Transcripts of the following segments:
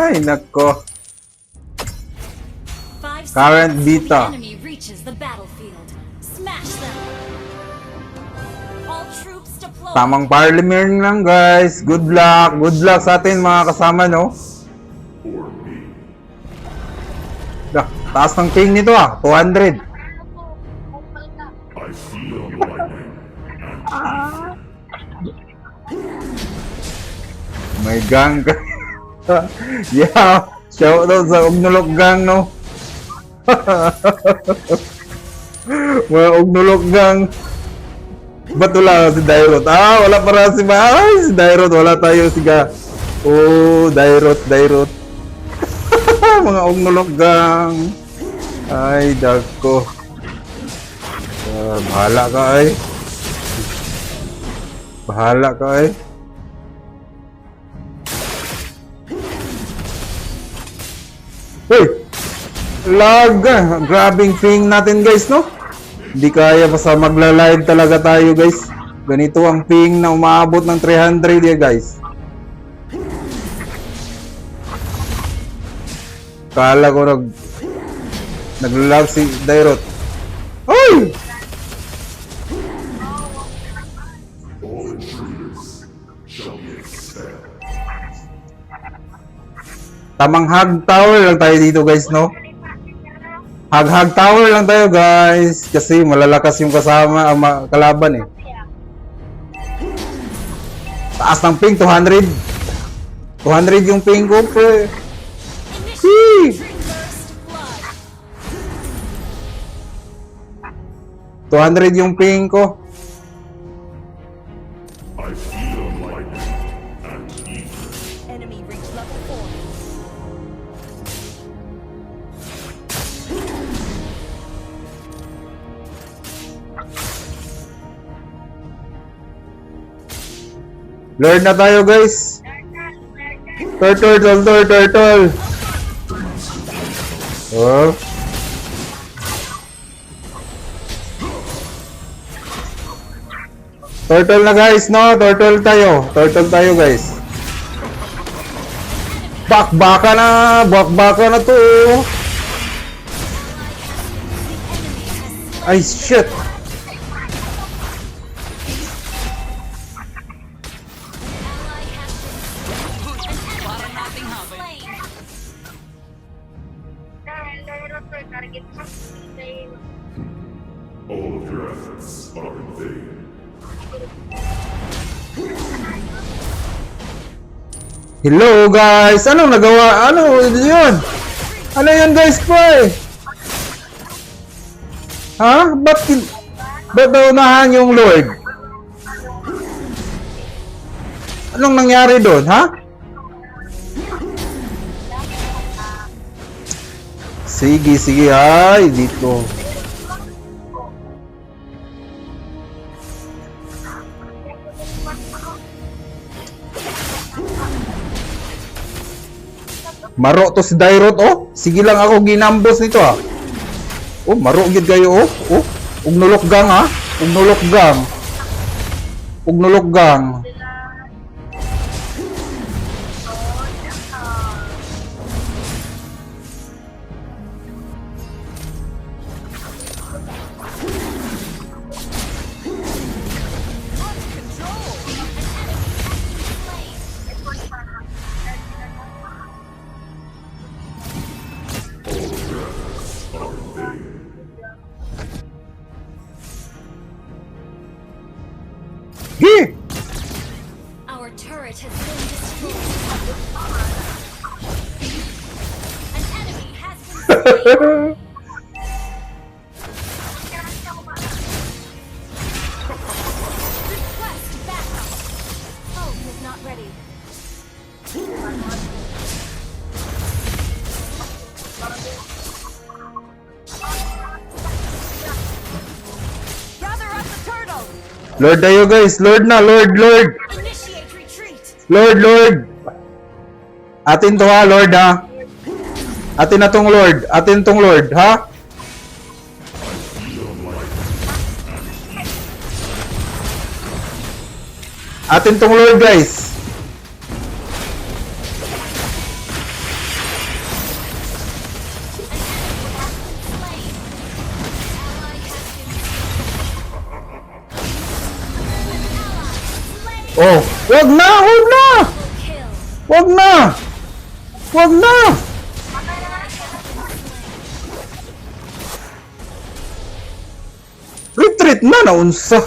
Ay, nako. Current beta. Tamang parliament lang guys. Good luck. Good luck sa atin mga kasama, no? Taas ng ping nito 200. May gang. Yeah. Shout out sa Ugnulok gang, no? Mga Ugnulok gang. Ba't wala si Dairot? Wala para si si Dairot. Wala tayo siga. Oh, Dairot. Mga Ugnulok gang. Ay, dagko. Bahala ka ay. Bahala ka ay. Hey! Lag! Grabbing ping natin guys, no? Hindi kaya basta magla-live talaga tayo guys. Ganito ang ping na umaabot ng 300 ya guys. Kala ko nag-lag si Dairot. Ay! Tamang hug tower lang tayo dito guys, no? Hug tower lang tayo guys. Kasi malalakas yung kasama, kalaban eh. Taas ng ping, 200. 200 yung ping ko, pre. 200 yung ping ko. Lord na tayo guys. Turtle. Oh. Turtle na guys, no? Turtle tayo guys. Bakbaka na to. Ay shit. All of your efforts are in vain. Hello guys! Anong nagawa? Ano yun? Ano yun guys po eh? Ha? Ba't naunahan yung Lord? Anong nangyari doon, ha? Sige, ay, dito. Maro to si Dairot, oh. Sige lang ako ginambos nito, Oh, maro gid kayo, oh. Ugnulok gang, Ugnulok gang. Our turret has been destroyed. An enemy has been slain. Request backup. Hope is not ready. Gather up the turtle. Lord tayo guys, Lord na, Lord. Initiate retreat. Lord. Atin to ha, Lord ha. Atin na tong Lord, ha? Atin tong Lord guys. Oh, wag na, wag na! Kill. Wag na! Wag na! Retreat na, naunsa.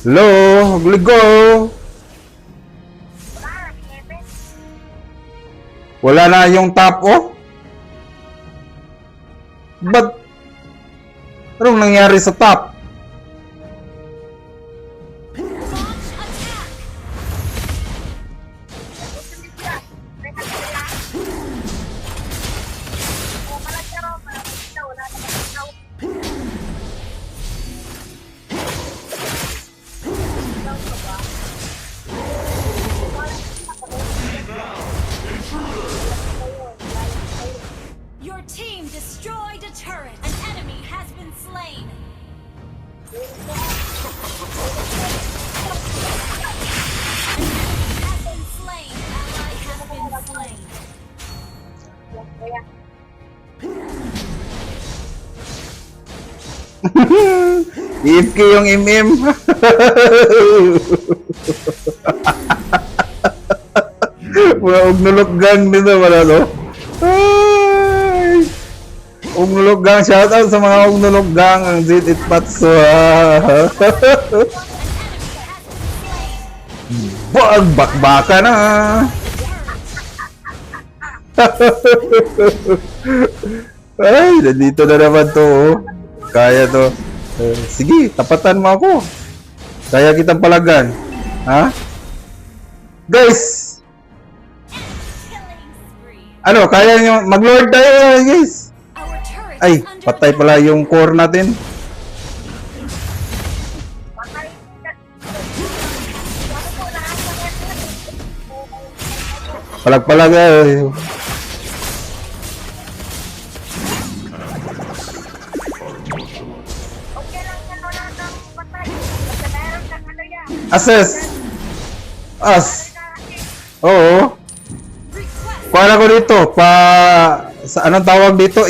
Hello, ligo. Wala na yung top, oh. Ba't? Anong nangyari sa top? Your team destroyed a turret. An enemy has been slain. Has been slain. Ally has been slain. IFK yung MM. Mga ugnulok gang dito wala, no? Ay! Ugnulok gang, shoutout sa mga ugnulok gang, ang Zit Patso. Bag bakbaka na. Ay, nandito na naman to, oh. Kaya to. Sige, tapatan mo ako. Kaya kitang palagan. Ha? Guys! Killing spree. Ano, kaya nyo, mag-lord tayo, guys. Our turret Ay, is under patay attack. pala yung core natin. Palag-palag, eh. Assess. As. Oo. Request Para ko dito, sa anong tawag dito?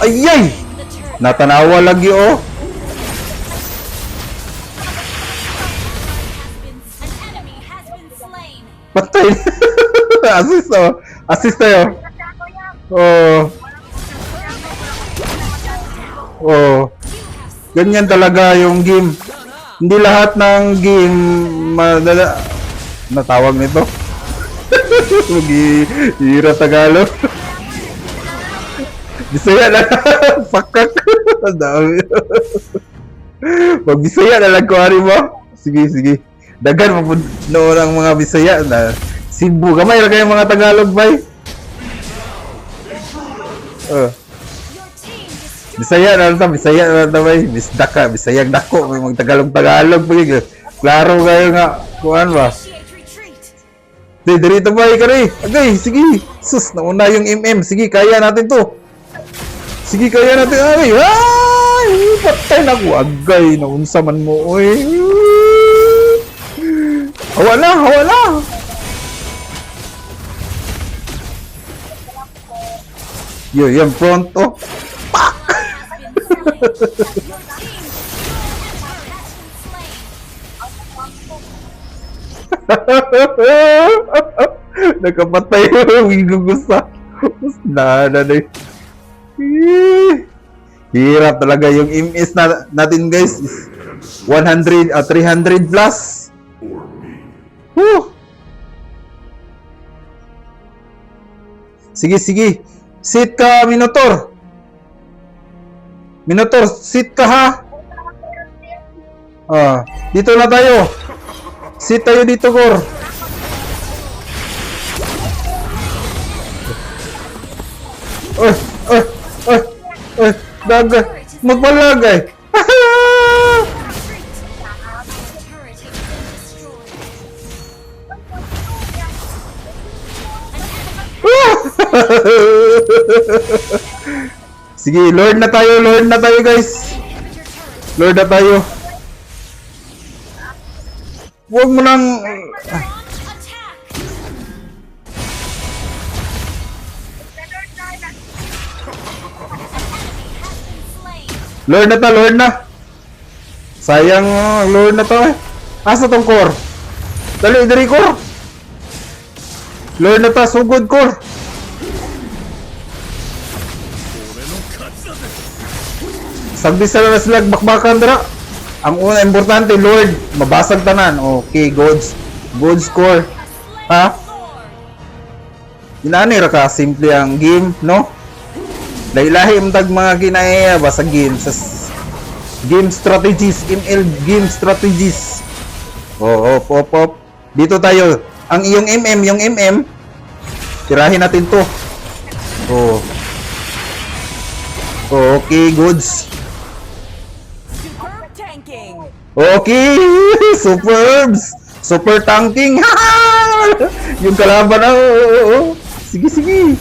Ayay! the turret. Natanawa lagi, oh. An enemy has been slain. Patay. Assist, oh. Assist tayo. Oh. Oh. Ganyan talaga yung game. Hindi lahat ng game madala. Natawag nito. Hira Tagalog. Bisaya na. Pakak. Ang dami. Pag Bisaya na lang ko mo. Sige, sige. Dagan mo noon ang mga Bisaya na Cebu. Kamay lang kayo mga Tagalog, bay. Your team destroyed. Bisaya na lang ta, Bisaya na lang ta, bay. Bisdaka, Bisayang dako. May mga Tagalog-Tagalog. Klaro kayo nga. Kuhan ba? Initiate retreat. Di, dirito ba, Ikari? Agay, sige. Sus, nauna yung MM. Sige, kaya natin to. Sige, kaya natin. Ay, ay! Patay na ko. Agay, naunsa man mo. Uy. Hawa na, hawa na. Yo, yan front, oh. Has been slain. Your team destroyed a turret. Has been slain. Nakapatay yung gugusa. Nana na Hirap talaga yung MS natin, guys. 100 300 plus. Whew. Sige, sige. Sit ka, Minotaur. Minotaur, sit ka, ha. Dito na tayo. Sit tayo dito, Kor. Ay, ay, ay, ay, daga. Magbalagay. Retreat. Our turret has been destroyed. Sige, Lord na tayo, guys. Inhibitor turret. Lord na tayo. Huwag mo nang... Launch attack. Lord na ta, Lord na. Sayang, Lord na to eh. Asa tong core? Dali, dali core. Lord na ta, sugod core. Sagdi sa na sila bakbakan dra. Ang una importante, Lord, mabasag tanan. Okay, goods. Goods core. Ha? Inani ra ka simple ang game, no? Lahi-lahi imtag mga ginaya ba sa game sa game strategies, ML game strategies. Oh, op. Dito tayo. Ang yung MM, tirahin natin to. Oh. Okay, goods. Superb tanking. Okay, superbs. Super tanking. Yung kalaban na. Oh. Sige.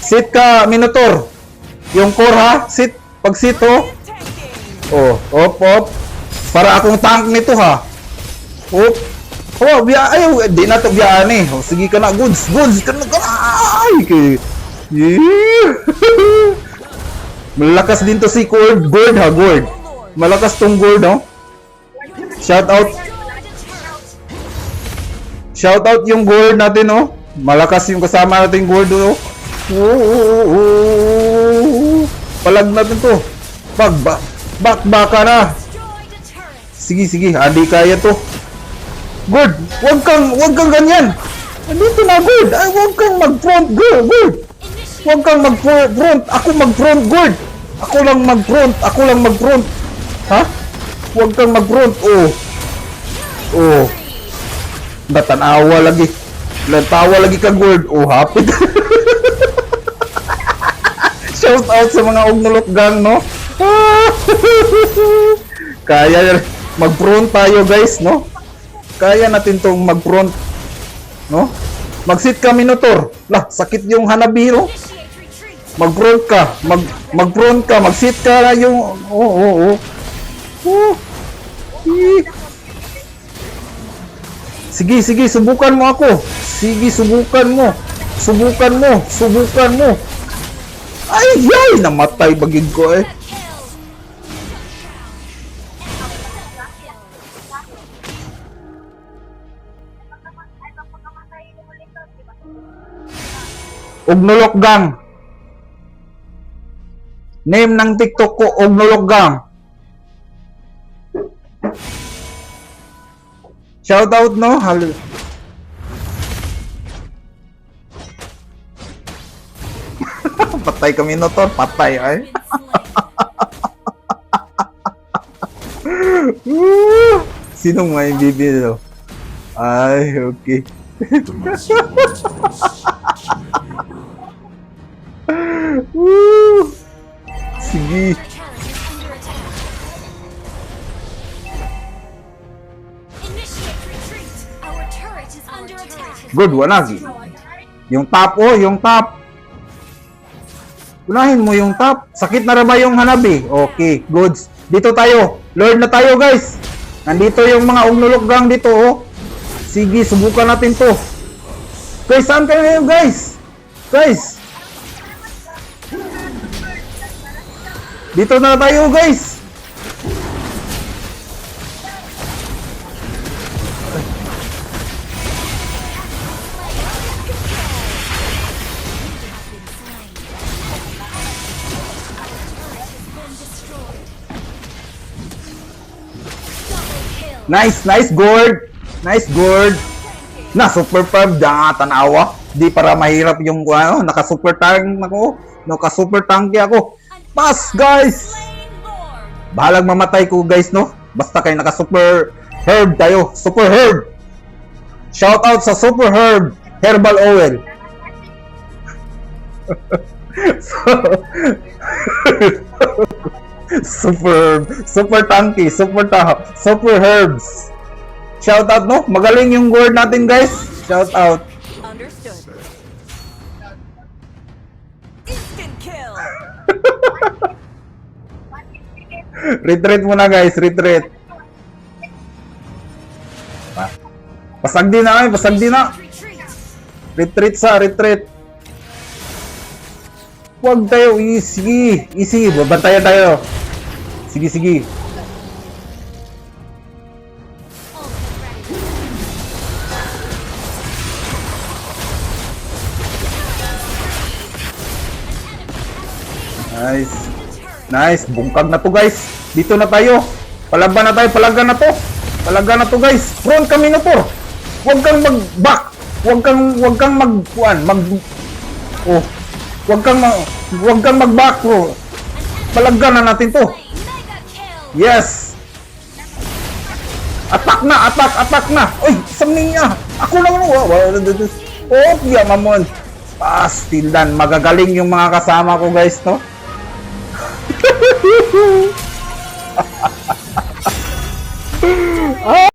Sit ka, Minotaur. Yung core ha, sit. Pag sit oh. Tanking. Oh, op. Para akong tank nito ha. Op. Oh, ayaw, di na to biyaan eh. Oh, sige ka na, goods ka na. Ay, yeah. Malakas din to si Gold ha, Gold. Malakas tong Gold, oh. Shout out. Shout out yung Gold natin, oh. Malakas yung kasama natin Gold, oh. Palag natin to. Baka na. Sige, adi kaya to. Good, wag kang ganyan. Andito na, good. Ay, wag kang mag-front, good. Wag kang mag-front. Ako mag-front, good. Ako lang mag-front. Ha? Wag kang mag-front. Oh. Natanawa lagi. Natawa lagi ka, good. Oh, happy. Shout out sa mga Ugnulok gang, no? Kaya mag-front tayo, guys, no? Kaya natin tong mag-front, no? Mag-sit ka, Minotaur. Lah, sakit yung Hanabi, no? Mag-front ka, mag-front ka, mag-sit ka na yung Sige, subukan mo ako. Sige, subukan mo. Ay, namatay bagid ko eh. Ugnulok gang. Name ng TikTok ko, Ugnulok gang. Shout out, no? Patay kami no to, patay ay. Sinong may bibili? Ay, okay. The master wants us. Sige. Good, wanagi. Yung top, yung top. Unahin mo yung top. Sakit na ba yung Hanabi? Okay, goods. Dito tayo. Lord na tayo, guys. Nandito yung mga Ugnulok gang dito, oh. Sige, subukan natin to. Guys, saan kayo ngayon, guys? Guys. Dito na tayo, guys. Nice, Gord. Na super farm tanawa. Di para mahirap yung naka-super tank ako. Naka-super tank ako. Pass, guys. Bahalang mamatay ko, guys, no. Basta kayo naka-super herb tayo. Super herb. Shout out sa super herb. Herbal oil. Super tanky, super herbs. Shout out, no? Magaling yung word natin, guys. Shout out. Understood. Instant kill. Retreat muna, guys. Retreat. Pasagdi na. Retreat. Huwag tayo, easy. Easy, babantayan tayo. Sige, sige. Nice. Nice, bungkag na to guys. Dito na tayo. Palaban na tayo, palagan na to. Palagan na to guys. Front kami na to. Huwag kang mag-back. Huwag kang oh. Huwag kang mag-back, bro. Palagan na natin to. Mega kill. Yes. Attack na. Uy, isang niya. Ako lang ano. Oh, yeah, mamon. Still done. Magagaling yung mga kasama ko guys, no?